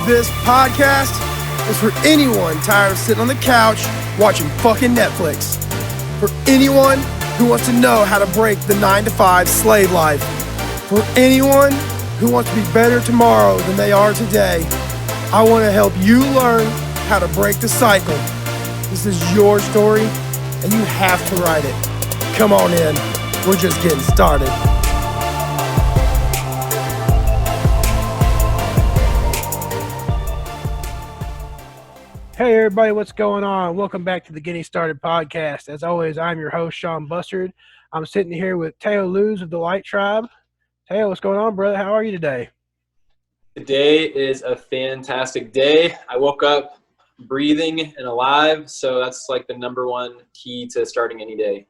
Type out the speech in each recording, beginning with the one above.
This podcast is for anyone tired of sitting on the couch watching fucking Netflix. For anyone who wants to know how to break the 9-to-5 slave life. For anyone who wants to be better tomorrow than they are today. I want to help you learn how to break the cycle. This is your story, and you have to write it. Come on in. We're just getting started. Hey everybody, what's going on? Welcome back to the Getting Started podcast. As always, I'm your host, Sean Bustard. I'm sitting here with Teo Luz of the Light Tribe. Teo, what's going on, brother? How are you today? Today is a fantastic day. I woke up breathing and alive, so that's like the number one key to starting any day.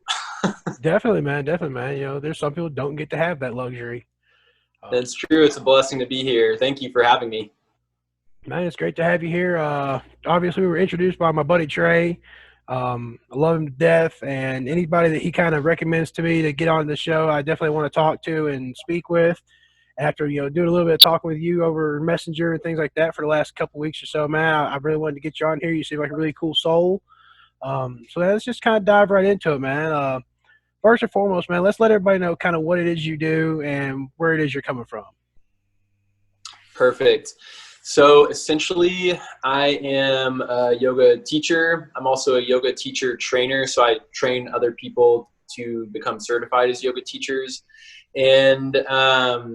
Definitely, man. You know, there's some people who don't get to have that luxury. That's true. It's a blessing to be here. Thank you for having me. Man, it's great to have you here. Obviously, we were introduced by my buddy Trey. I love him to death, and anybody that he kind of recommends to me to get on the show, I definitely want to talk to and speak with. After, you know, doing a little bit of talking with you over Messenger and things like that for the last couple weeks or so, man, I really wanted to get you on here. You seem like a really cool soul. So let's just kind of dive right into it, man. First and foremost, man, let's let everybody know kind of what it is you do and where it is you're coming from. Perfect. So essentially, I am a yoga teacher. I'm also a yoga teacher trainer, so I train other people to become certified as yoga teachers. And I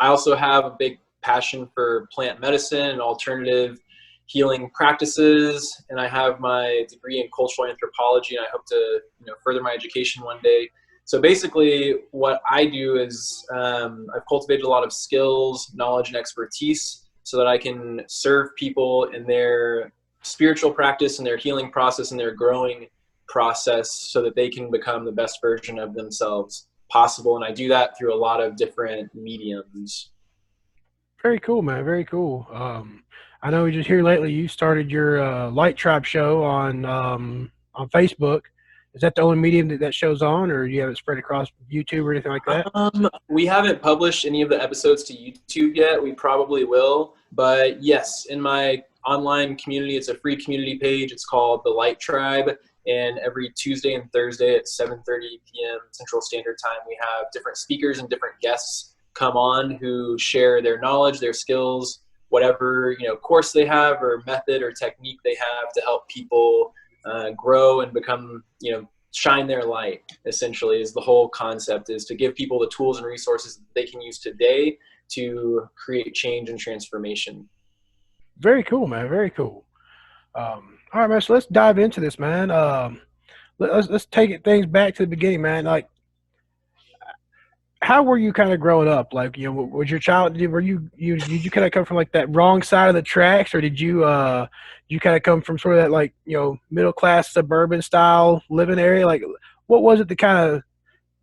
also have a big passion for plant medicine and alternative healing practices. And I have my degree in cultural anthropology, and I hope to further my education one day. So basically, what I do is I've cultivated a lot of skills, knowledge, and expertise so that I can serve people in their spiritual practice and their healing process and their growing process so that they can become the best version of themselves possible. And I do that through a lot of different mediums. Very cool, man. Very cool. I know just here lately you started your Light Tribe show on Facebook. Is that the only medium that shows on, or do you have it spread across YouTube or anything like that? We haven't published any of the episodes to YouTube yet. We probably will. But yes, in my online community, it's a free community page. It's called The Light Tribe. And every Tuesday and Thursday at 7:30 p.m. Central Standard Time, we have different speakers and different guests come on who share their knowledge, their skills, whatever course they have or method or technique they have to help people grow and become, shine their light. Essentially, is the whole concept, is to give people the tools and resources that they can use today to create change and transformation. Very cool, man. Very cool. All right, man. So let's dive into this, man. Let's take things back to the beginning, man. Like, how were you kind of growing up? Like, was your child? Did you kind of come from like that wrong side of the tracks, or did you kind of come from sort of that like middle class suburban style living area? Like, what was it that kind of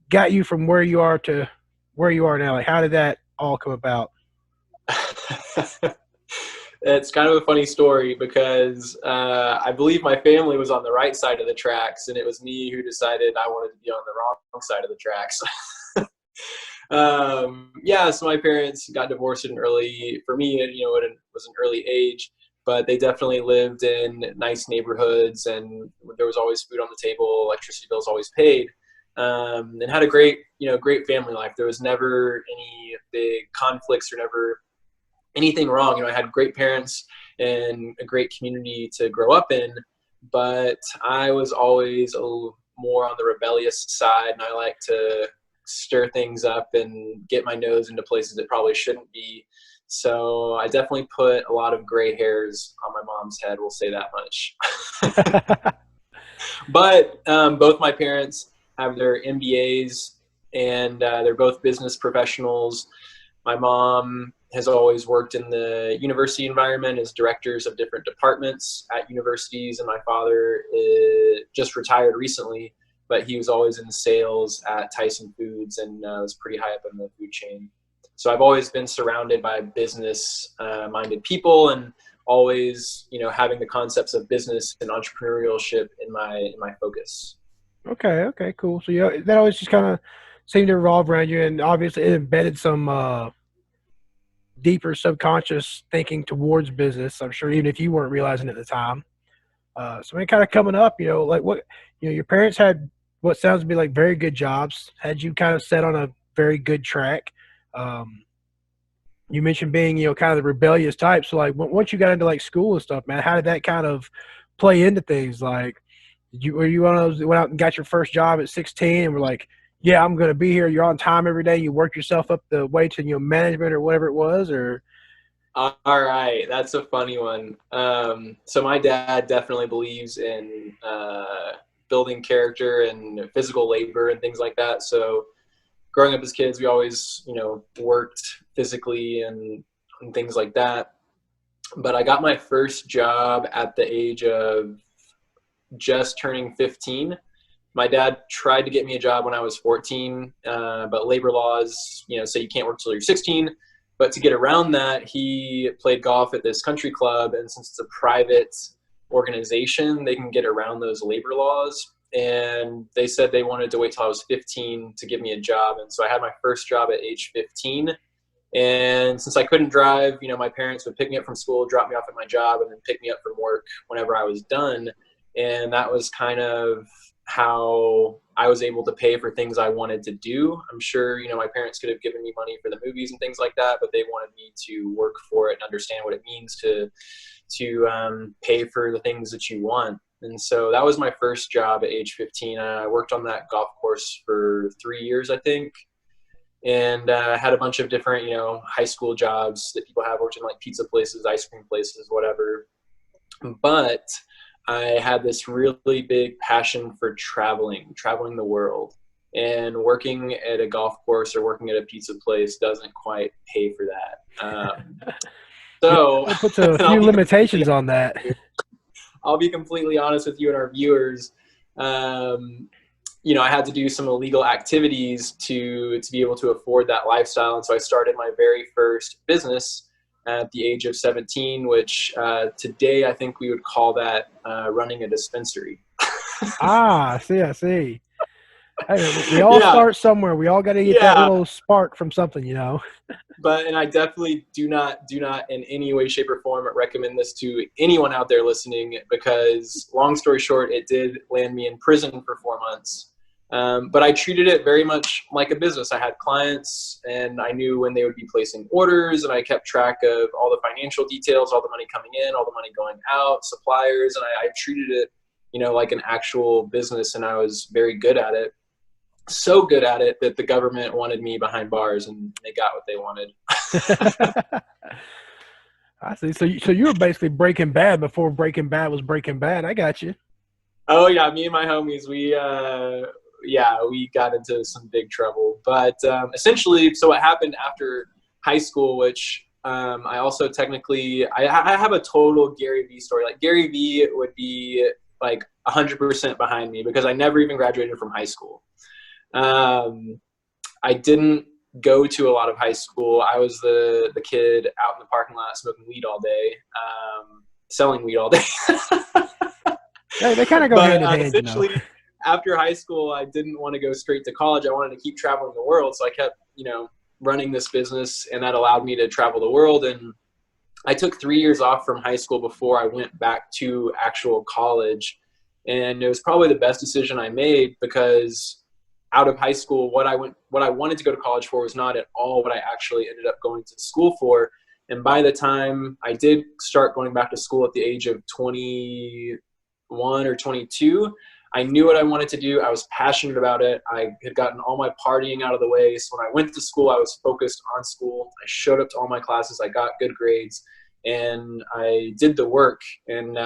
got you from where you are to where you are now? Like, how did that all come about? It's kind of a funny story because I believe my family was on the right side of the tracks, and it was me who decided I wanted to be on the wrong side of the tracks. So my parents got divorced for me, it was an early age, but they definitely lived in nice neighborhoods, and there was always food on the table, electricity bills always paid, and had a great family life. There was never any big conflicts or never anything wrong. I had great parents and a great community to grow up in, but I was always more on the rebellious side, and I like to stir things up and get my nose into places that probably shouldn't be. So I definitely put a lot of gray hairs on my mom's head, we'll say that much. But both my parents have their MBAs, and they're both business professionals. My mom has always worked in the university environment as directors of different departments at universities, and my father just retired recently, but he was always in sales at Tyson Foods and was pretty high up in the food chain. So I've always been surrounded by business-minded people, and always, having the concepts of business and entrepreneurship in my focus. Okay, cool. So that always just kind of seemed to revolve around you, and obviously it embedded some deeper subconscious thinking towards business. I'm sure even if you weren't realizing it at the time. So kind of coming up, like what, your parents had what sounds to be like very good jobs, had you kind of set on a very good track. Um, you mentioned being, kind of the rebellious type. So like once you got into like school and stuff, man, how did that kind of play into things? Like, were you one of those that went out and got your first job at 16 and were like, yeah, I'm going to be here. You're on time every day. You work yourself up the way to, management or whatever it was, or. All right, that's a funny one. So my dad definitely believes in building character and physical labor and things like that. So growing up as kids, we always, worked physically and things like that. But I got my first job at the age of just turning 15. My dad tried to get me a job when I was 14, but labor laws, say you can't work till you're 16. But to get around that, he played golf at this country club, and since it's a private organization, they can get around those labor laws. And they said they wanted to wait till I was 15 to give me a job. And so I had my first job at age 15. And since I couldn't drive, my parents would pick me up from school, drop me off at my job, and then pick me up from work whenever I was done. And that was kind of how I was able to pay for things I wanted to do. I'm sure, my parents could have given me money for the movies and things like that, but they wanted me to work for it and understand what it means to pay for the things that you want. And so that was my first job at age 15. I worked on that golf course for 3 years, I think. And had a bunch of different, high school jobs that people have, worked in like pizza places, ice cream places, whatever. But I had this really big passion for traveling the world. And working at a golf course or working at a pizza place doesn't quite pay for that. So it puts a few limitations on that. I'll be completely honest with you and our viewers. I had to do some illegal activities to be able to afford that lifestyle. And so I started my very first business at the age of 17, which today I think we would call that running a dispensary. I see. Hey, we all start somewhere. We all got to get that little spark from something, And I definitely do not in any way, shape, or form recommend this to anyone out there listening, because long story short, it did land me in prison for 4 months. But I treated it very much like a business. I had clients and I knew when they would be placing orders, and I kept track of all the financial details, all the money coming in, all the money going out, suppliers. And I treated it, like an actual business, and I was very good at it. So good at it that the government wanted me behind bars, and they got what they wanted. I see. So you were basically Breaking Bad before Breaking Bad was Breaking Bad. I got you. Oh yeah, me and my homies, we got into some big trouble. But essentially, so what happened after high school, which I also technically, I have a total Gary Vee story. Like Gary Vee would be like 100% behind me, because I never even graduated from high school. I didn't go to a lot of high school. I was the kid out in the parking lot smoking weed all day, selling weed all day. They kind of go hand in hand. Essentially, after high school, I didn't want to go straight to college. I wanted to keep traveling the world. So I kept, running this business, and that allowed me to travel the world. And I took 3 years off from high school before I went back to actual college. And it was probably the best decision I made, because out of high school, what I wanted to go to college for was not at all what I actually ended up going to school for. And by the time I did start going back to school at the age of 21 or 22, I knew what I wanted to do. I was passionate about it. I had gotten all my partying out of the way. So when I went to school, I was focused on school. I showed up to all my classes. I got good grades, and I did the work. And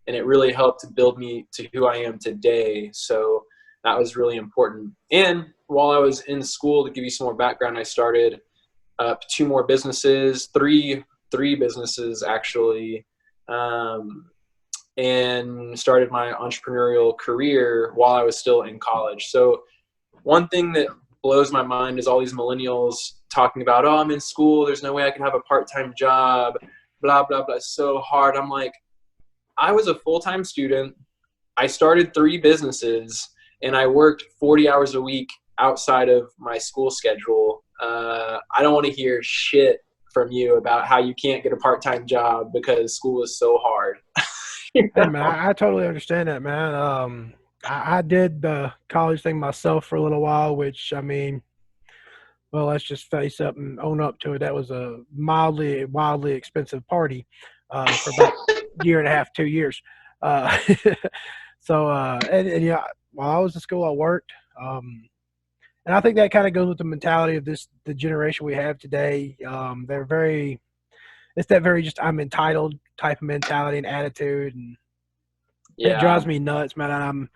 it really helped to build me to who I am today. So that was really important. And while I was in school, to give you some more background, I started up 2 more businesses, three businesses actually, and started my entrepreneurial career while I was still in college. So one thing that blows my mind is all these millennials talking about, oh, I'm in school, there's no way I can have a part-time job, blah, blah, blah. It's so hard. I'm like, I was a full-time student. I started 3 businesses, and I worked 40 hours a week outside of my school schedule. I don't want to hear shit from you about how you can't get a part-time job because school is so hard. Hey man, I totally understand that, man. I did the college thing myself for a little while, which I mean, well, let's just face up and own up to it. That was a wildly expensive party for about year and a half, 2 years. Uh, and yeah, while I was in school, I worked. And I think that kind of goes with the mentality of the generation we have today. They're very, it's that very just I'm entitled type of mentality and attitude. And it Yeah. drives me nuts, man.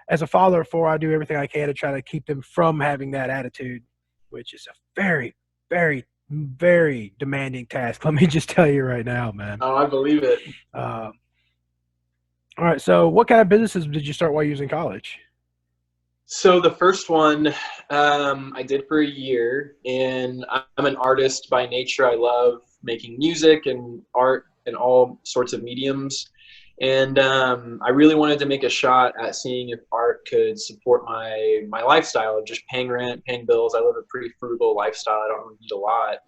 As a father of four, I do everything I can to try to keep them from having that attitude, which is a very, very, very demanding task. Let me just tell you right now, man. Oh, I believe it. Uh, all right. So, what kind of businesses did you start while you was in college? So the first one I did for a year, and I'm an artist by nature. I love making music and art in all sorts of mediums. And I really wanted to make a shot at seeing if art could support my lifestyle of just paying rent, paying bills. I live a pretty frugal lifestyle. I don't really need a lot.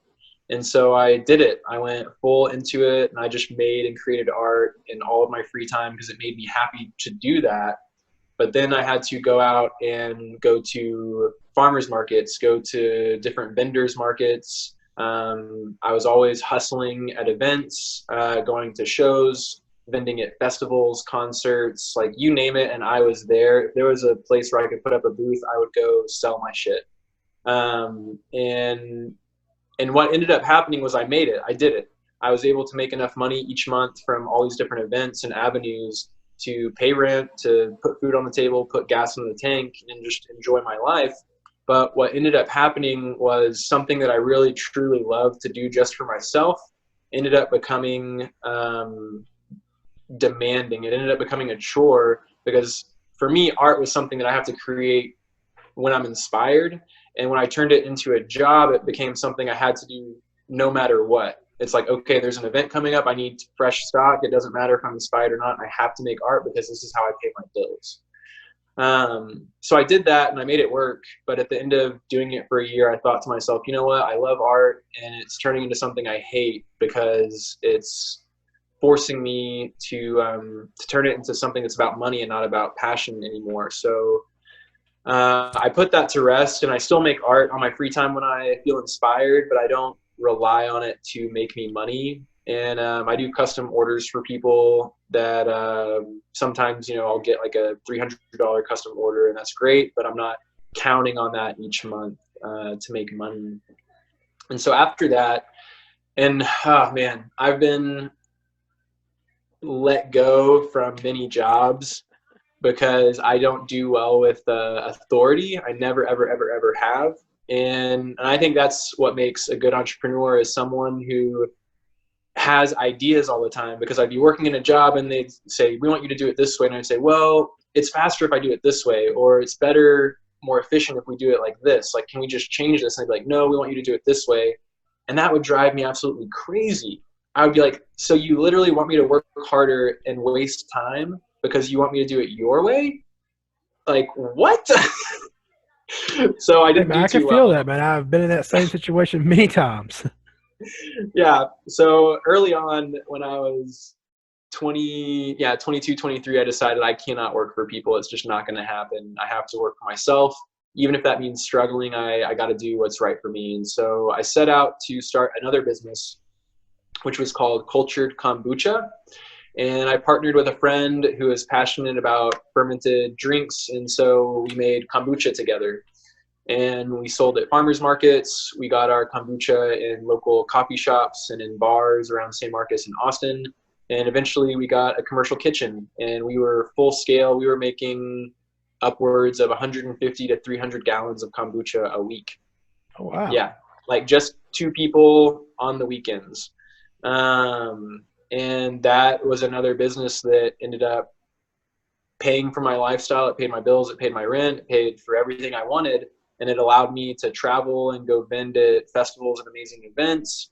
And so I did it. I went full into it, and I just made and created art in all of my free time because it made me happy to do that. But then I had to go out and go to farmers markets, go to different vendors markets. I was always hustling at events, going to shows, vending at festivals, concerts, like you name it. And I was there. If there was a place where I could put up a booth, I would go sell my shit. And what ended up happening was I made it. I did it. I was able to make enough money each month from all these different events and avenues to pay rent, to put food on the table, put gas in the tank, and just enjoy my life. But what ended up happening was something that I really truly loved to do just for myself ended up becoming demanding. It ended up becoming a chore because for me, art was something that I have to create when I'm inspired. And when I turned it into a job, it became something I had to do no matter what. It's like, okay, there's an event coming up. I need fresh stock. It doesn't matter if I'm inspired or not. I have to make art because this is how I pay my bills. So I did that and I made it work. But at the end of doing it for a year, I thought to myself, you know what? I love art and it's turning into something I hate because it's forcing me to turn it into something that's about money and not about passion anymore. So I put that to rest, and I still make art on my free time when I feel inspired, but I don't rely on it to make me money. And I do custom orders for people that sometimes, I'll get like a $300 custom order, and that's great, but I'm not counting on that each month to make money. And so after that, and oh man, I've been let go from many jobs because I don't do well with authority. I never, ever, ever, ever have. And I think that's what makes a good entrepreneur is someone who has ideas all the time, because I'd be working in a job and they'd say, we want you to do it this way. And I'd say, well, it's faster if I do it this way, or it's better, more efficient if we do it like this. Like, can we just change this? And they'd be like, no, we want you to do it this way. And that would drive me absolutely crazy. I would be like, so you literally want me to work harder and waste time because you want me to do it your way? Like, what? So I didn't Man, do I can too feel well. that, man. I've been in that same situation many times. Yeah. So early on when I was 22, 23, I decided I cannot work for people. It's just not going to happen. I have to work for myself. Even if that means struggling, I got to do what's right for me. And so I set out to start another business, which was called Cultured Kombucha. And I partnered with a friend who is passionate about fermented drinks. And so we made kombucha together. And we sold at farmers markets. We got our kombucha in local coffee shops and in bars around St. Marcus and Austin. And eventually we got a commercial kitchen, and we were full scale. We were making upwards of 150 to 300 gallons of kombucha a week. Oh, wow. Yeah, like just two people on the weekends. And that was another business that ended up paying for my lifestyle. It paid my bills, it paid my rent, it paid for everything I wanted. And it allowed me to travel and go vend at festivals and amazing events.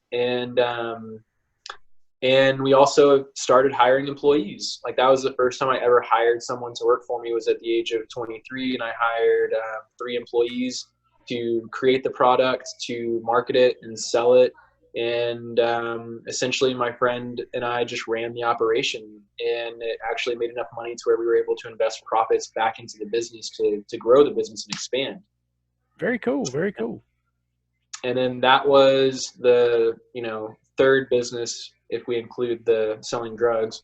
And we also started hiring employees. Like, that was the first time I ever hired someone to work for me, was at the age of 23. And I hired 3 employees to create the product, to market it and sell it. And essentially my friend and I just ran the operation, and it actually made enough money to where we were able to invest profits back into the business to grow the business and expand. Very cool. Very cool. And then that was the, third business, if we include the selling drugs.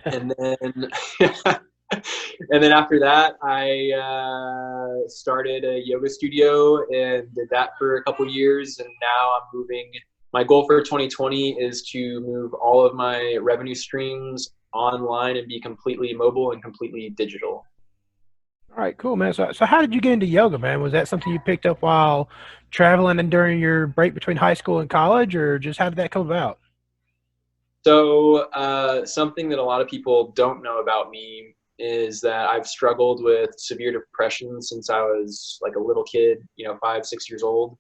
And then and then after that, I started a yoga studio and did that for a couple years. And now I'm moving. My goal for 2020 is to move all of my revenue streams online and be completely mobile and completely digital. All right, cool, man. So how did you get into yoga, man? Was that something you picked up while traveling and during your break between high school and college, or just how did that come about? So something that a lot of people don't know about me is that I've struggled with severe depression since I was like a little kid, 5, 6 years old.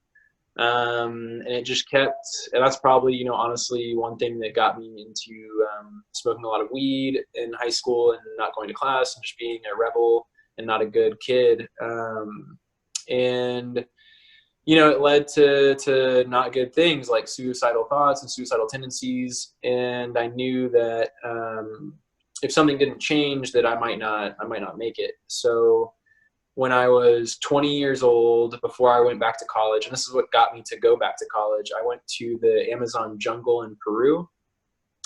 And it just kept, and that's probably, honestly, one thing that got me into smoking a lot of weed in high school and not going to class and just being a rebel and not a good kid. And it led to not good things like suicidal thoughts and suicidal tendencies. And I knew that if something didn't change, that I might not make it. So when I was 20 years old, before I went back to college, and this is what got me to go back to college, I went to the Amazon jungle in Peru,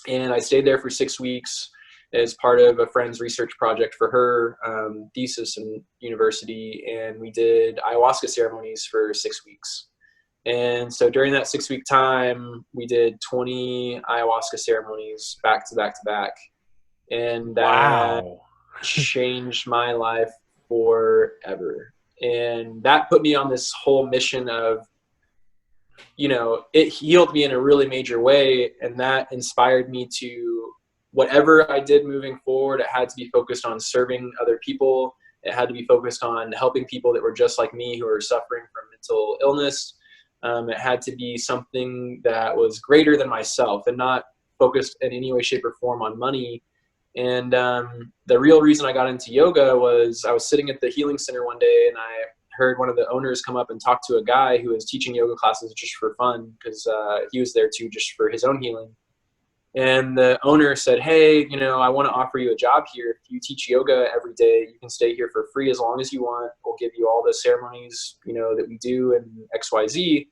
and I stayed there for 6 weeks as part of a friend's research project for her thesis in university. And we did ayahuasca ceremonies for 6 weeks. And so during that 6-week time, we did 20 ayahuasca ceremonies back to back to back. And that Wow. changed my life forever. And that put me on this whole mission of, it healed me in a really major way. And that inspired me to, whatever I did moving forward, it had to be focused on serving other people. It had to be focused on helping people that were just like me, who are suffering from mental illness. It had to be something that was greater than myself and not focused in any way, shape, or form on money. And the real reason I got into yoga was I was sitting at the healing center one day, and I heard one of the owners come up and talk to a guy who was teaching yoga classes just for fun, because he was there too just for his own healing. And the owner said, "Hey, I want to offer you a job here. If you teach yoga every day, you can stay here for free as long as you want. We'll give you all the ceremonies, that we do and XYZ."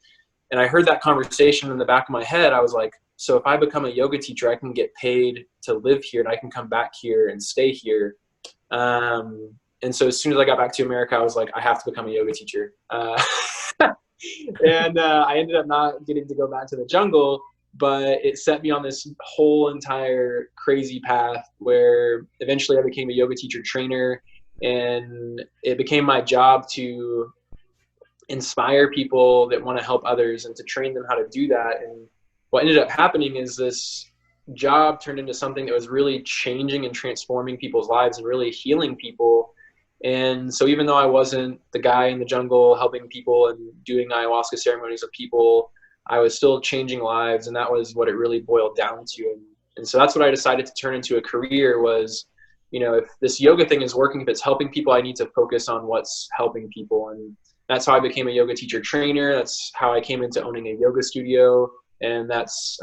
And I heard that conversation in the back of my head. I was like, so if I become a yoga teacher, I can get paid to live here and I can come back here and stay here. And so as soon as I got back to America, I was like, I have to become a yoga teacher. And I ended up not getting to go back to the jungle, but it set me on this whole entire crazy path where eventually I became a yoga teacher trainer, and it became my job to inspire people that want to help others and to train them how to do that. And what ended up happening is this job turned into something that was really changing and transforming people's lives and really healing people. And so even though I wasn't the guy in the jungle helping people and doing ayahuasca ceremonies with people, I was still changing lives, and that was what it really boiled down to. And so that's what I decided to turn into a career was, if this yoga thing is working, if it's helping people, I need to focus on what's helping people. And that's how I became a yoga teacher trainer. That's how I came into owning a yoga studio. And that's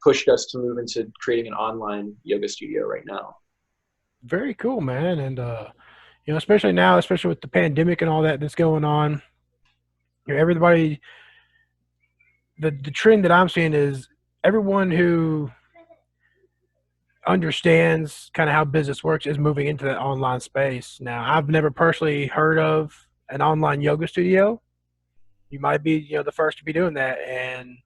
pushed us to move into creating an online yoga studio right now. Very cool, man. And especially now, especially with the pandemic and all that that's going on, everybody. The trend that I'm seeing is everyone who understands kind of how business works is moving into that online space. Now, I've never personally heard of an online yoga studio. You might be, the first to be doing that, and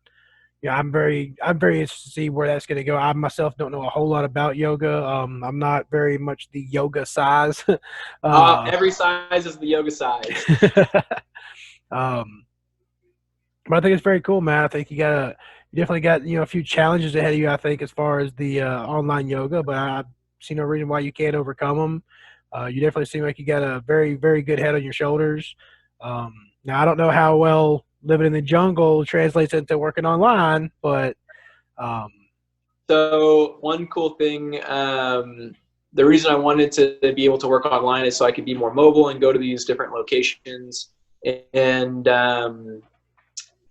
I'm very interested to see where that's going to go. I myself don't know a whole lot about yoga. I'm not very much the yoga size. Every size is the yoga size. But I think it's very cool, man. I think you definitely got a few challenges ahead of you. I think as far as the online yoga, but I see no reason why you can't overcome them. You definitely seem like you got a very, very good head on your shoulders. Now I don't know how well living in the jungle translates into working online, but so one cool thing, the reason I wanted to be able to work online is so I could be more mobile and go to these different locations. And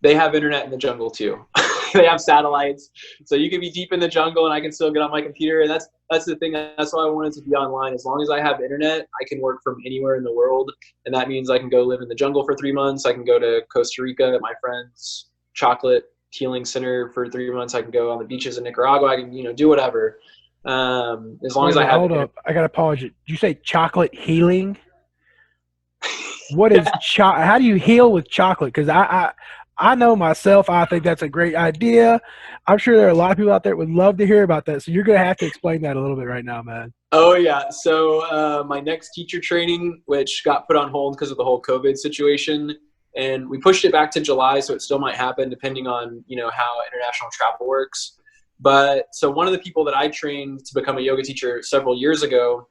they have internet in the jungle too. They have satellites, so you can be deep in the jungle and I can still get on my computer. And that's the thing. That's why I wanted to be online. As long as I have internet, I can work from anywhere in the world, and that means I can go live in the jungle for 3 months. I can go to Costa Rica at my friend's chocolate healing center for 3 months. I can go on the beaches in Nicaragua. I can, do whatever. As long as I have. Hold up, I got to pause you. Did you say chocolate healing? What is how do you heal with chocolate? Because I know myself, I think that's a great idea. I'm sure there are a lot of people out there that would love to hear about that. So you're going to have to explain that a little bit right now, man. Oh, yeah. So my next teacher training, which got put on hold because of the whole COVID situation, and we pushed it back to July, so it still might happen depending on, how international travel works. But so one of the people that I trained to become a yoga teacher several years ago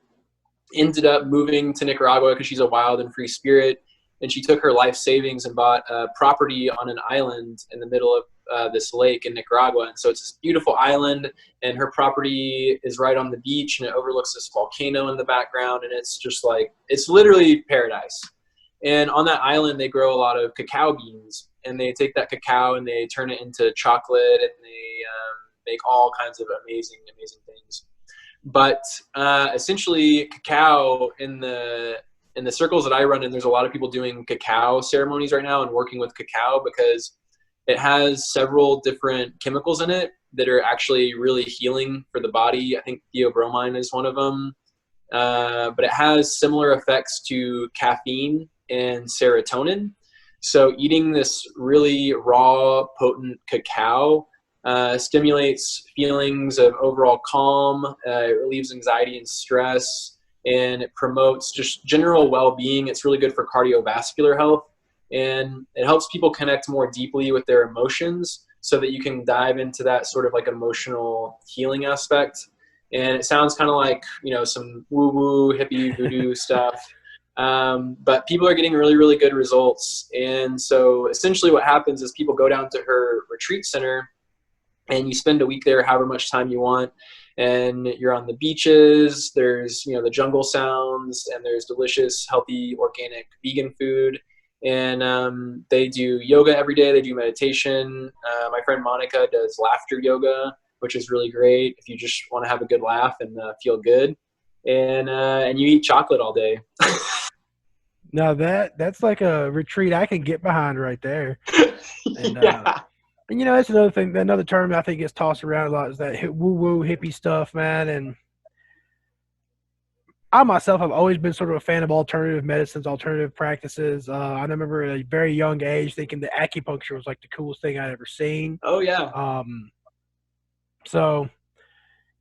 ended up moving to Nicaragua because she's a wild and free spirit. And she took her life savings and bought a property on an island in the middle of this lake in Nicaragua. And so it's this beautiful island, and her property is right on the beach, and it overlooks this volcano in the background. And it's just like, it's literally paradise. And on that island, they grow a lot of cacao beans, and they take that cacao and they turn it into chocolate, and they make all kinds of amazing, amazing things. But essentially, cacao in the circles that I run in, there's a lot of people doing cacao ceremonies right now and working with cacao because it has several different chemicals in it that are actually really healing for the body. I think theobromine is one of them. But it has similar effects to caffeine and serotonin. So eating this really raw, potent cacao stimulates feelings of overall calm, it relieves anxiety and stress, and it promotes just general well-being. It's really good for cardiovascular health, and it helps people connect more deeply with their emotions so that you can dive into that sort of like emotional healing aspect. And it sounds kind of like, some woo-woo, hippie, voodoo stuff. But people are getting really, really good results. And so essentially what happens is people go down to her retreat center, and you spend a week there, however much time you want. And you're on the beaches, there's, the jungle sounds, and there's delicious, healthy, organic, vegan food. And they do yoga every day. They do meditation. My friend Monica does laughter yoga, which is really great if you just want to have a good laugh and feel good. And you eat chocolate all day. Now that's like a retreat I can get behind right there. And, yeah. And that's another thing. Another term I think gets tossed around a lot is that woo-woo hippie stuff, man. And I myself have always been sort of a fan of alternative medicines, alternative practices. I remember at a very young age thinking that acupuncture was like the coolest thing I'd ever seen. Oh yeah. So,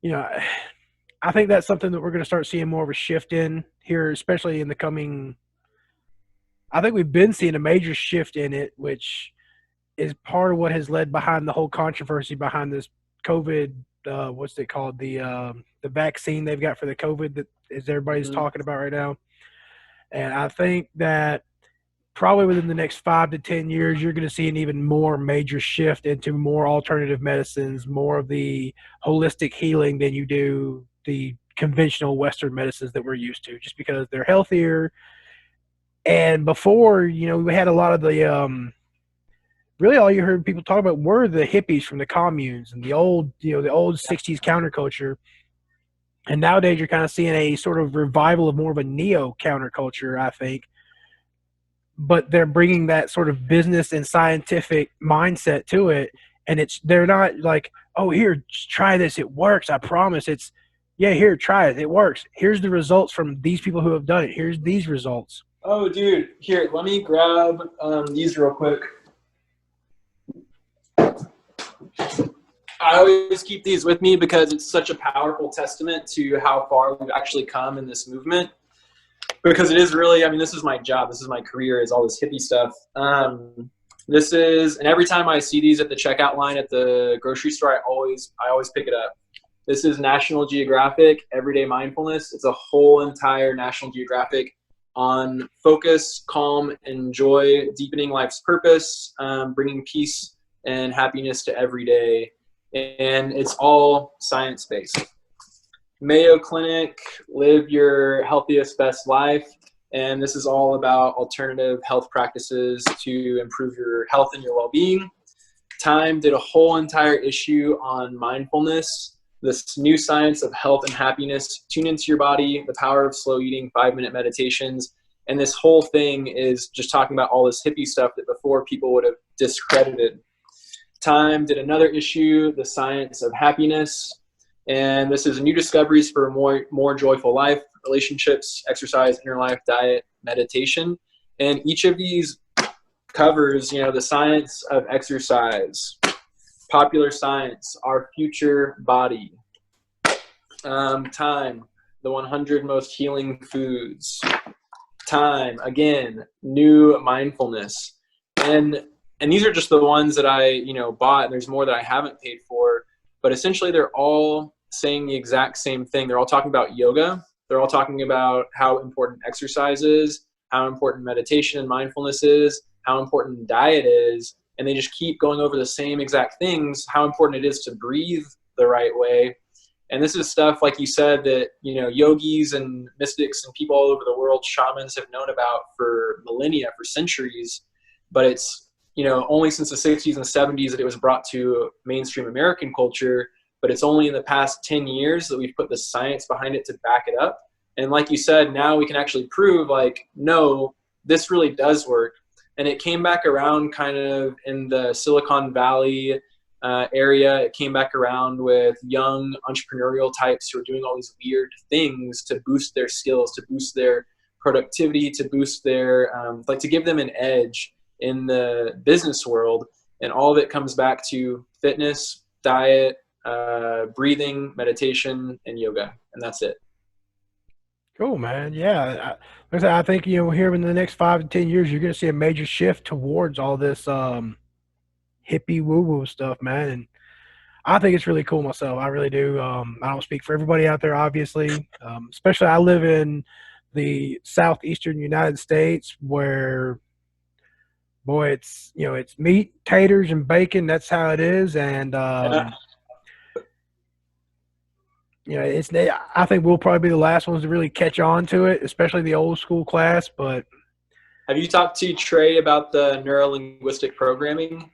I think that's something that we're going to start seeing more of a shift in here, especially in the coming. I think we've been seeing a major shift in it, which is part of what has led behind the whole controversy behind this COVID, what's it called? The vaccine they've got for the COVID that is everybody's talking about right now. And I think that probably within the next 5 to 10 years, you're going to see an even more major shift into more alternative medicines, more of the holistic healing than you do the conventional Western medicines that we're used to, just because they're healthier. And before, we had a lot of the, really all you heard people talk about were the hippies from the communes and the old 60s counterculture. And nowadays you're kind of seeing a sort of revival of more of a neo counterculture, I think. But they're bringing that sort of business and scientific mindset to it. And they're not like, oh, here, just try this. It works. I promise. It's, yeah, here, try it. It works. Here's the results from these people who have done it. Here's these results. Oh, dude, here, let me grab these real quick. I always keep these with me because it's such a powerful testament to how far we've actually come in this movement. Because it is really, this is my job. This is my career, is all this hippie stuff. And every time I see these at the checkout line at the grocery store, I always pick it up. This is National Geographic Everyday Mindfulness. It's a whole entire National Geographic on focus, calm, and joy, deepening life's purpose, bringing peace and happiness to every day. And it's all science-based. Mayo Clinic, live your healthiest, best life. And this is all about alternative health practices to improve your health and your well-being. Time did a whole entire issue on mindfulness, this new science of health and happiness. Tune into your body, the power of slow eating, 5-minute meditations. And this whole thing is just talking about all this hippie stuff that before people would have discredited. Time did another issue, the science of happiness. And this is new discoveries for a more joyful life, relationships, exercise, inner life, diet, meditation. And each of these covers, the science of exercise, popular science, our future body, time, the 100 most healing foods, time, again, new mindfulness. And these are just the ones that I, bought, and there's more that I haven't paid for, but essentially they're all saying the exact same thing. They're all talking about yoga. They're all talking about how important exercise is, how important meditation and mindfulness is, how important diet is, and they just keep going over the same exact things, how important it is to breathe the right way. And this is stuff, like you said, that, yogis and mystics and people all over the world, shamans, have known about for millennia, for centuries, but it's, only since the 60s and 70s that it was brought to mainstream American culture, but it's only in the past 10 years that we've put the science behind it to back it up. And like you said, now we can actually prove, no, this really does work. And it came back around kind of in the Silicon Valley area. It came back around with young entrepreneurial types who are doing all these weird things to boost their skills, to boost their productivity, to boost their, to give them an edge in the business world. And all of it comes back to fitness, diet, breathing, meditation, and yoga. And that's it. Cool, man. Yeah. Like I said, I think, here in the next 5 to 10 years, you're going to see a major shift towards all this hippie woo-woo stuff, man. And I think it's really cool myself. I really do. I don't speak for everybody out there, obviously. Especially I live in the southeastern United States where, boy, it's, it's meat, taters, and bacon. That's how it is. And, I think we'll probably be the last ones to really catch on to it, especially the old school class. But have you talked to Trey about the neuro-linguistic programming?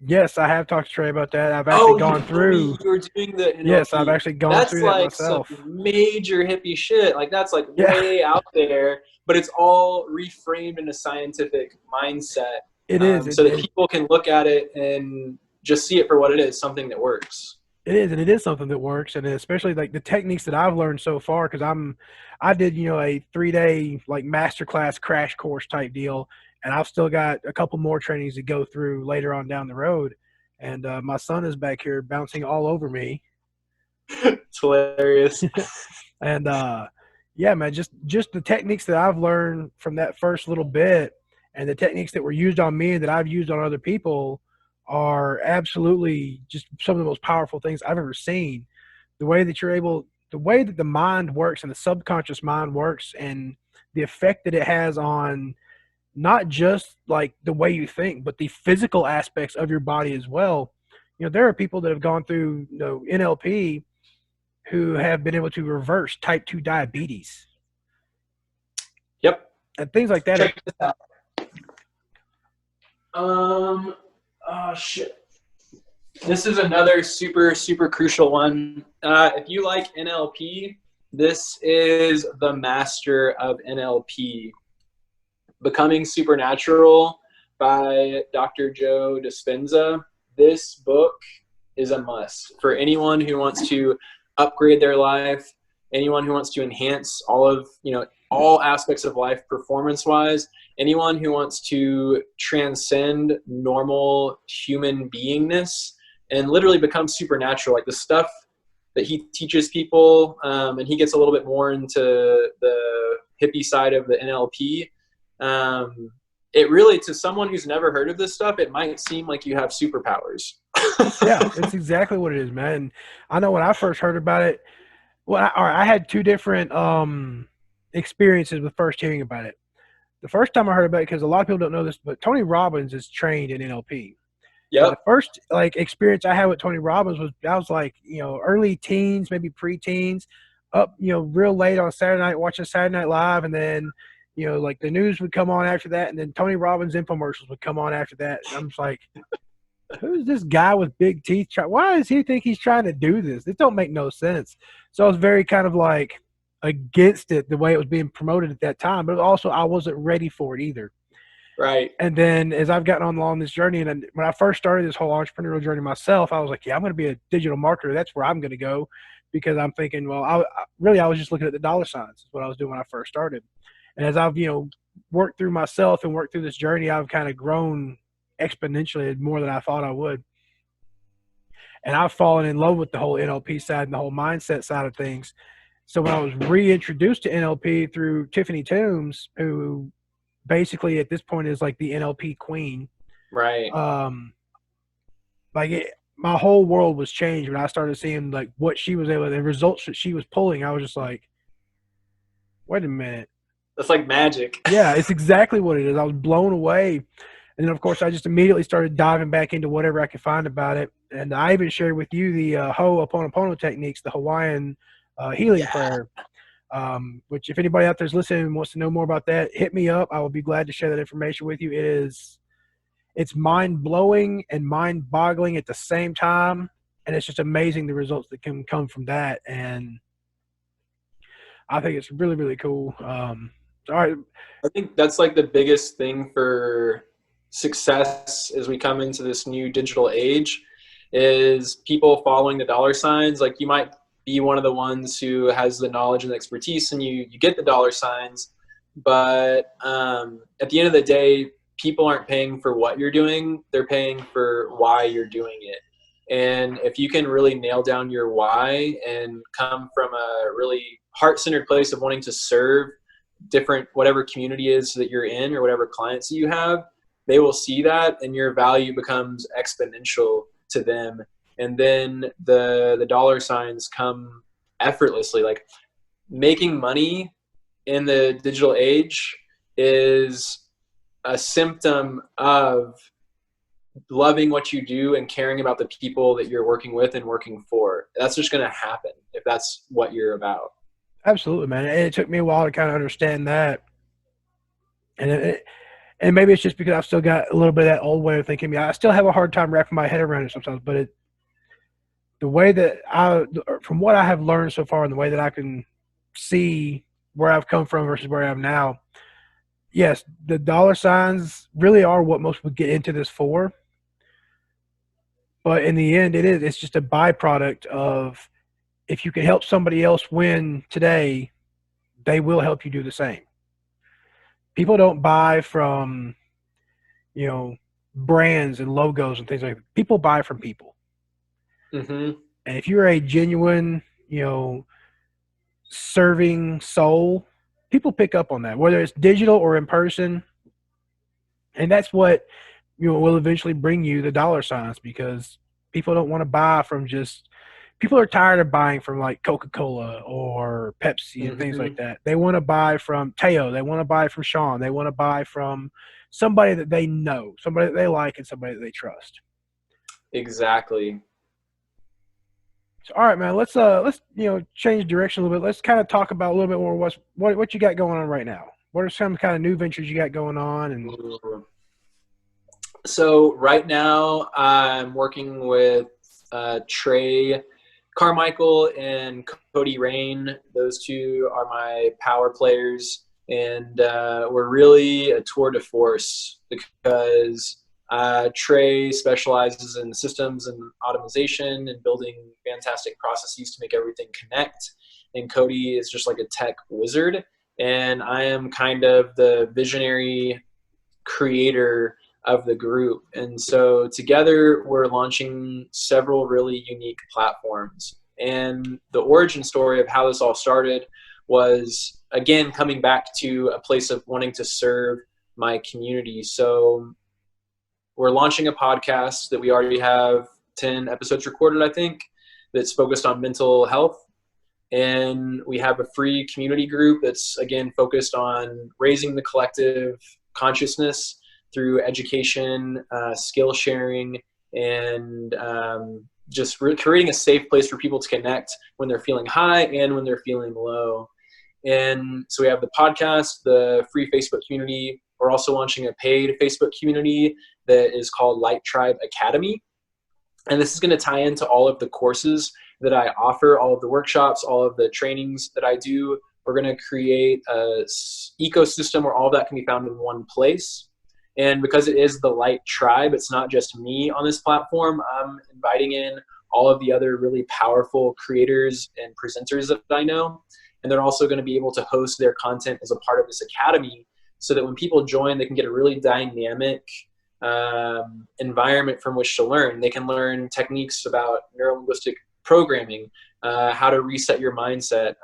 Yes, I have talked to Trey about that. I've actually gone through. You were doing the NLP. Yes, I've actually gone through that myself. That's some major hippie shit. That's way out there, but it's all reframed in a scientific mindset. It is. So that people can look at it and just see it for what it is, something that works. It is, and it is something that works, and especially the techniques that I've learned so far, because I did a 3-day masterclass crash course type deal, and I've still got a couple more trainings to go through later on down the road, and my son is back here bouncing all over me. It's hilarious. And yeah, man, just the techniques that I've learned from that first little bit, and the techniques that were used on me and that I've used on other people, are absolutely just some of the most powerful things I've ever seen. The way that the mind works and the subconscious mind works, and the effect that it has on not just the way you think, but the physical aspects of your body as well. There are people that have gone through NLP who have been able to reverse type 2 diabetes. Yep. And things like that. Check this out. Oh, shit. This is another super, super crucial one. If you like NLP, this is the master of NLP. Becoming Supernatural by Dr. Joe Dispenza. This book is a must for anyone who wants to upgrade their life, anyone who wants to enhance all aspects of life performance-wise, anyone who wants to transcend normal human beingness and literally become supernatural. The stuff that he teaches people, and he gets a little bit more into the hippie side of the NLP. It really, to someone who's never heard of this stuff, it might seem like you have superpowers. Yeah, it's exactly what it is, man. I know when I first heard about it, well, I had two different experiences with first hearing about it. The first time I heard about it, because a lot of people don't know this, but Tony Robbins is trained in NLP. Yeah. The first experience I had with Tony Robbins was I was early teens, maybe pre-teens, up real late on Saturday night watching Saturday Night Live, and then the news would come on after that, and then Tony Robbins infomercials would come on after that. And I'm just like, who's this guy with big teeth? Why does he think he's trying to do this? It don't make no sense. So I was very kind of like against it the way it was being promoted at that time, but also I wasn't ready for it either. Right. And then as I've gotten on along this journey, and then when I first started this whole entrepreneurial journey myself, I was like, yeah, I'm going to be a digital marketer. That's where I'm going to go, because I'm thinking, well, I was just looking at the dollar signs. Is what I was doing when I first started. And as I've, worked through myself and worked through this journey, I've kind of grown exponentially more than I thought I would. And I've fallen in love with the whole NLP side and the whole mindset side of things. So when I was reintroduced to NLP through Tiffany Toombs, who basically at this point is like the NLP queen, Right. my whole world was changed when I started seeing like what she was able, the results that she was pulling. I was just like, wait a minute. That's like magic. Yeah, it's exactly what it is. I was blown away. And then, of course, I just immediately started diving back into whatever I could find about it. And I even shared with you the Ho'oponopono techniques, the Hawaiian healing prayer, which if anybody out there is listening and wants to know more about that, hit me up. I will be glad to share that information with you. It's mind-blowing and mind-boggling at the same time. And it's just amazing the results that can come from that. And I think it's really, really cool. All right. I think that's like the biggest thing for success as we come into this new digital age is people following the dollar signs. Like, you might be one of the ones who has the knowledge and expertise and you get the dollar signs, but at the end of the day, people aren't paying for what you're doing, they're paying for why you're doing it. And if you can really nail down your why and come from a really heart-centered place of wanting to serve different, whatever community is that you're in or whatever clients you have, they will see that and your value becomes exponential to them. And then the dollar signs come effortlessly. Like, making money in the digital age is a symptom of loving what you do and caring about the people that you're working with and working for. That's just going to happen if that's what you're about. Absolutely, man. And it took me a while to kind of understand that. And maybe it's just because I've still got a little bit of that old way of thinking. I still have a hard time wrapping my head around it sometimes, but the way that from what I have learned so far and the way that I can see where I've come from versus where I am now, yes, the dollar signs really are what most would get into this for. But in the end, it's just a byproduct of, if you can help somebody else win today, they will help you do the same. People don't buy from, brands and logos and things like that. People buy from people. Mm-hmm. And if you're a genuine, serving soul, people pick up on that, whether it's digital or in person. And that's what, will eventually bring you the dollar signs, because people don't want to buy from people are tired of buying from like Coca-Cola or Pepsi and things like that. They want to buy from Teo. They want to buy from Sean. They want to buy from somebody that they know, somebody that they like, and somebody that they trust. Exactly. So, all right, man, let's change direction a little bit. Let's kind of talk about a little bit more what you got going on right now. What are some kind of new ventures you got going on? And so right now I'm working with Trey Carmichael and Cody Rain. Those two are my power players, and we're really a tour de force because Trey specializes in systems and automation and building fantastic processes to make everything connect, and Cody is just like a tech wizard, and I am kind of the visionary creator of the group. And so together we're launching several really unique platforms. And the origin story of how this all started was, again, coming back to a place of wanting to serve my community. So we're launching a podcast that we already have 10 episodes recorded, I think, that's focused on mental health. And we have a free community group that's, again, focused on raising the collective consciousness through education, skill sharing, and just creating a safe place for people to connect when they're feeling high and when they're feeling low. And so we have the podcast, the free Facebook community, We're also launching a paid Facebook community that is called Light Tribe Academy. And this is going to tie into all of the courses that I offer, all of the workshops, all of the trainings that I do. We're going to create a ecosystem where all of that can be found in one place. And because it is the Light Tribe, it's not just me on this platform. I'm inviting in all of the other really powerful creators and presenters that I know. And they're also going to be able to host their content as a part of this academy, so that when people join, they can get a really dynamic environment from which to learn. They can learn techniques about neurolinguistic programming, how to reset your mindset.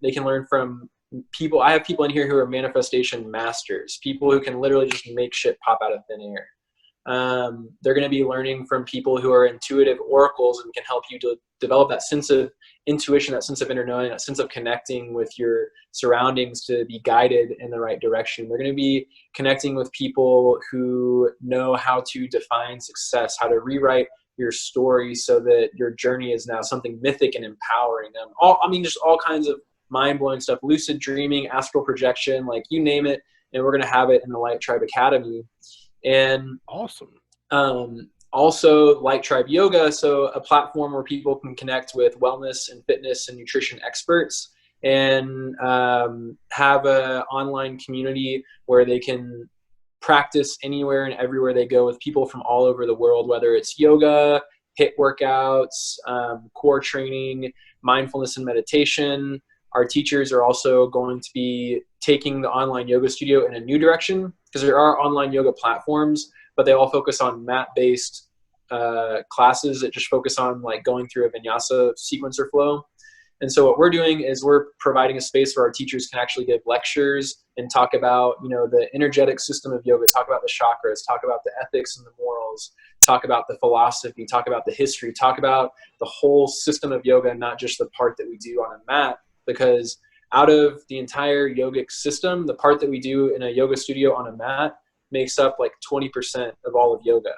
They can learn from people. I have people in here who are manifestation masters, people who can literally just make shit pop out of thin air. They're going to be learning from people who are intuitive oracles and can help you to develop that sense of intuition, that sense of inner knowing, that sense of connecting with your surroundings to be guided in the right direction. They're going to be connecting with people who know how to define success, how to rewrite your story so that your journey is now something mythic and empowering. Just all kinds of mind-blowing stuff, lucid dreaming, astral projection, like you name it, and we're going to have it in the Light Tribe Academy. And awesome. Also Light Tribe Yoga, so a platform where people can connect with wellness and fitness and nutrition experts, and have an online community where they can practice anywhere and everywhere they go with people from all over the world, whether it's yoga, HIIT workouts, core training, mindfulness and meditation. Our teachers are also going to be taking the online yoga studio in a new direction, because there are online yoga platforms, but they all focus on mat-based classes that just focus on like going through a vinyasa sequencer flow. And so what we're doing is we're providing a space where our teachers can actually give lectures and talk about, the energetic system of yoga, talk about the chakras, talk about the ethics and the morals, talk about the philosophy, talk about the history, talk about the whole system of yoga, not just the part that we do on a mat. Because out of the entire yogic system, the part that we do in a yoga studio on a mat makes up like 20% of all of yoga.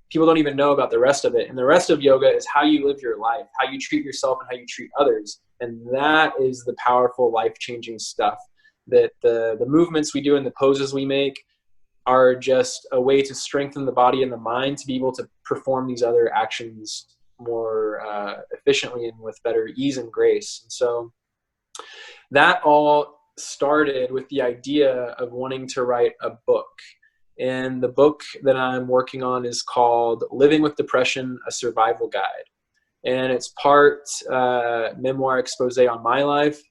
People don't even know about the rest of it. And the rest of yoga is how you live your life, how you treat yourself and how you treat others. And that is the powerful, life-changing stuff that the movements we do and the poses we make are just a way to strengthen the body and the mind to be able to perform these other actions more efficiently and with better ease and grace. And so that all started with the idea of wanting to write a book. And the book that I'm working on is called Living with Depression, A Survival Guide. And it's part memoir expose on my life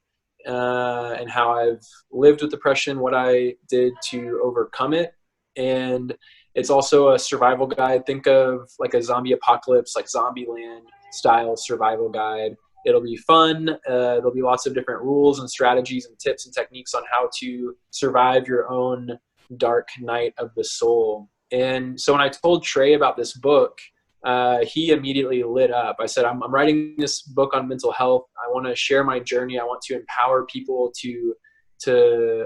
and how I've lived with depression, what I did to overcome it. And it's also a survival guide. Think of like a zombie apocalypse, like Zombieland style survival guide. It'll be fun. There'll be lots of different rules and strategies and tips and techniques on how to survive your own dark night of the soul. And so when I told Trey about this book, he immediately lit up. I said, I'm writing this book on mental health. I want to share my journey. I want to empower people to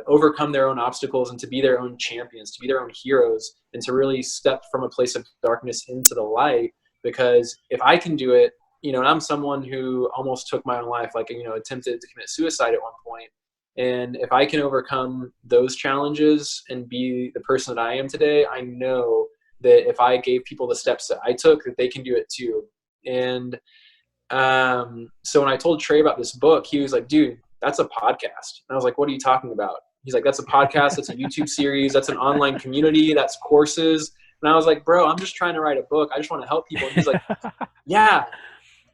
overcome their own obstacles and to be their own champions, to be their own heroes, and to really step from a place of darkness into the light. Because if I can do it, and I'm someone who almost took my own life, attempted to commit suicide at one point. And if I can overcome those challenges and be the person that I am today, I know that if I gave people the steps that I took, that they can do it too. And so when I told Trey about this book, he was like, dude, that's a podcast. And I was like, what are you talking about? He's like, that's a podcast. That's a YouTube series. That's an online community. That's courses. And I was like, bro, I'm just trying to write a book. I just want to help people. And he's like, yeah,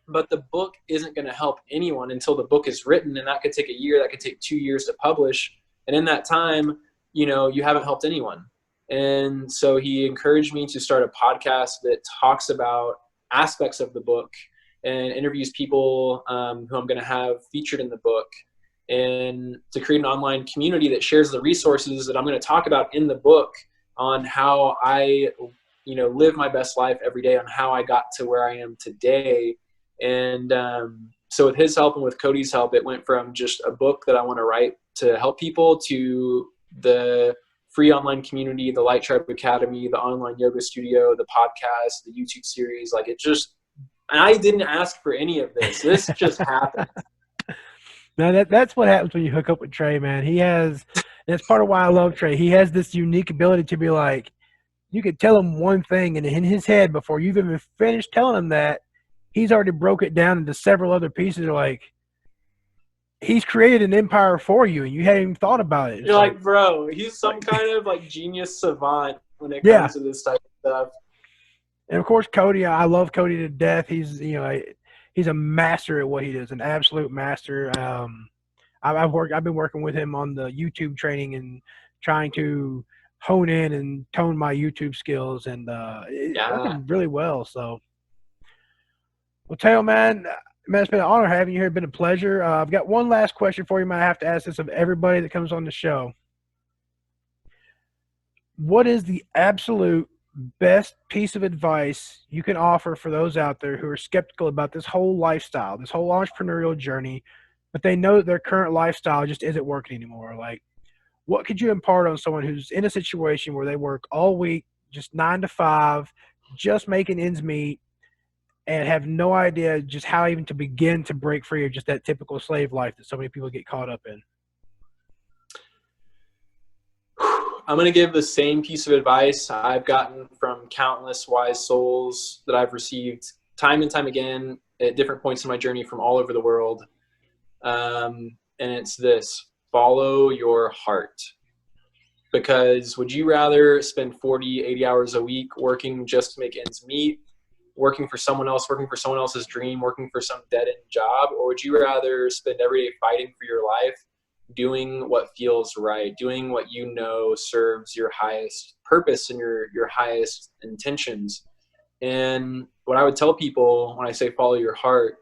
but the book isn't going to help anyone until the book is written. And that could take a year. That could take 2 years to publish. And in that time, you haven't helped anyone. And so he encouraged me to start a podcast that talks about aspects of the book and interviews people who I'm going to have featured in the book, and to create an online community that shares the resources that I'm going to talk about in the book on how I, live my best life every day, on how I got to where I am today. And so with his help and with Cody's help, it went from just a book that I want to write to help people to the free online community, the Light Tribe Academy, the online yoga studio, the podcast, the YouTube series. I didn't ask for any of this. This just happened. No, that's what happens when you hook up with Trey, man. He has And it's part of why I love Trey. He has this unique ability to be like, you could tell him one thing, and in his head, before you've even finished telling him that, he's already broke it down into several other pieces. Like, he's created an empire for you, and you hadn't even thought about it. It's You're like, bro, he's some kind of like genius savant when it yeah. comes to this type of stuff. And of course, Cody, I love Cody to death. He's, he's a master at what he does, an absolute master. I've been working with him on the YouTube training and trying to hone in and tone my YouTube skills, and it's working really well. So, well, Teo, man, it's been an honor having you here. It's been a pleasure. I've got one last question for you. Man, I have to ask this of everybody that comes on the show. What is the absolute best piece of advice you can offer for those out there who are skeptical about this whole lifestyle, this whole entrepreneurial journey, but they know that their current lifestyle just isn't working anymore? Like, what could you impart on someone who's in a situation where they work all week, just 9 to 5, just making ends meet, and have no idea just how even to begin to break free of just that typical slave life that so many people get caught up in? I'm going to give the same piece of advice I've gotten from countless wise souls that I've received time and time again at different points in my journey from all over the world. And it's this: follow your heart. Because would you rather spend 40, 80 hours a week working just to make ends meet, working for someone else, working for someone else's dream, working for some dead-end job? Or would you rather spend every day fighting for your life, doing what feels right, doing what you know serves your highest purpose and your highest intentions? And what I would tell people when I say follow your heart,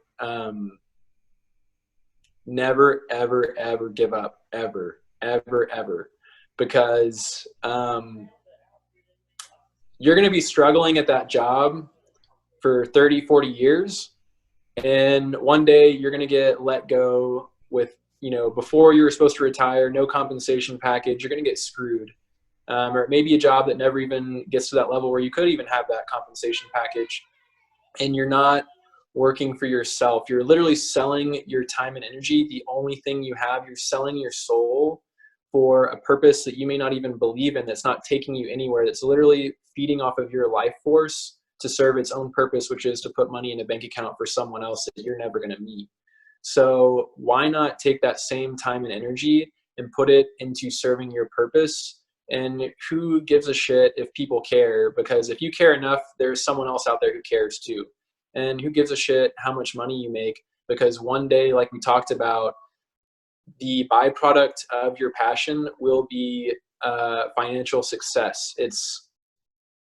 never, ever, ever give up, ever, ever, ever. Because you're going to be struggling at that job for 30, 40 years. And one day you're going to get let go with, before you were supposed to retire, no compensation package. You're going to get screwed. Or it may be a job that never even gets to that level where you could even have that compensation package. And you're not working for yourself. You're literally selling your time and energy. The only thing you have, you're selling your soul for a purpose that you may not even believe in, that's not taking you anywhere, that's literally feeding off of your life force to serve its own purpose, which is to put money in a bank account for someone else that you're never going to meet. So why not take that same time and energy and put it into serving your purpose? And who gives a shit if people care? Because if you care enough, there's someone else out there who cares too. And who gives a shit how much money you make? Because one day, like we talked about, the byproduct of your passion will be financial success.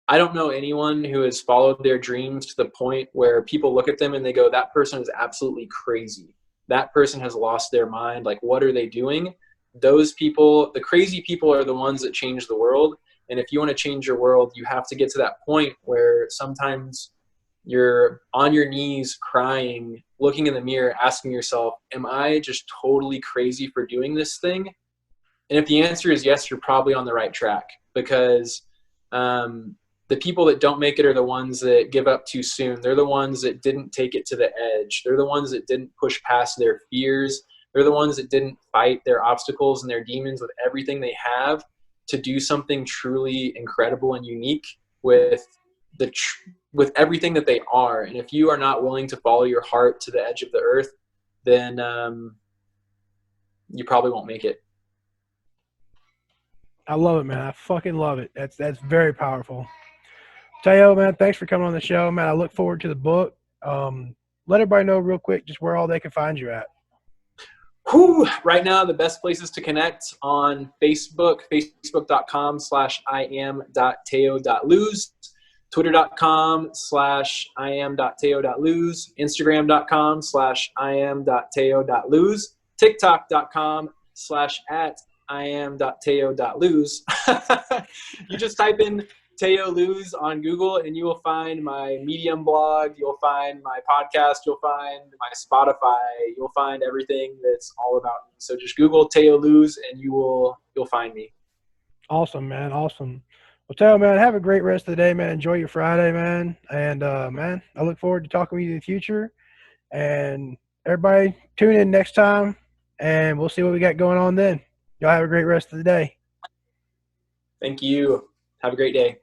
I don't know anyone who has followed their dreams to the point where people look at them and they go, that person is absolutely crazy. That person has lost their mind. Like, what are they doing? Those people, the crazy people, are the ones that change the world. And if you want to change your world, you have to get to that point where sometimes you're on your knees crying, looking in the mirror, asking yourself, am I just totally crazy for doing this thing? And if the answer is yes, you're probably on the right track. Because the people that don't make it are the ones that give up too soon. They're the ones that didn't take it to the edge. They're the ones that didn't push past their fears. They're the ones that didn't fight their obstacles and their demons with everything they have to do something truly incredible and unique with everything that they are. And if you are not willing to follow your heart to the edge of the earth, then you probably won't make it. I love it, man. I fucking love it. That's very powerful. Teo, man, thanks for coming on the show, man. I look forward to the book. Let everybody know real quick just where all they can find you at. Right now, the best places to connect on Facebook, facebook.com/iam.teo.luz, twitter.com/iam.teo.luz, instagram.com/iam.teo.luz, tiktok.com/@iam.teo.luz. You just type in Teo Luz on Google and you will find my Medium blog, you'll find my podcast, you'll find my Spotify, you'll find everything that's all about me. So just Google Teo Luz and you'll find me. Awesome, man. Awesome. Well, Teo, man, have a great rest of the day, man. Enjoy your Friday, man. And, man, I look forward to talking with you in the future. And everybody tune in next time and we'll see what we got going on then. Y'all have a great rest of the day. Thank you. Have a great day.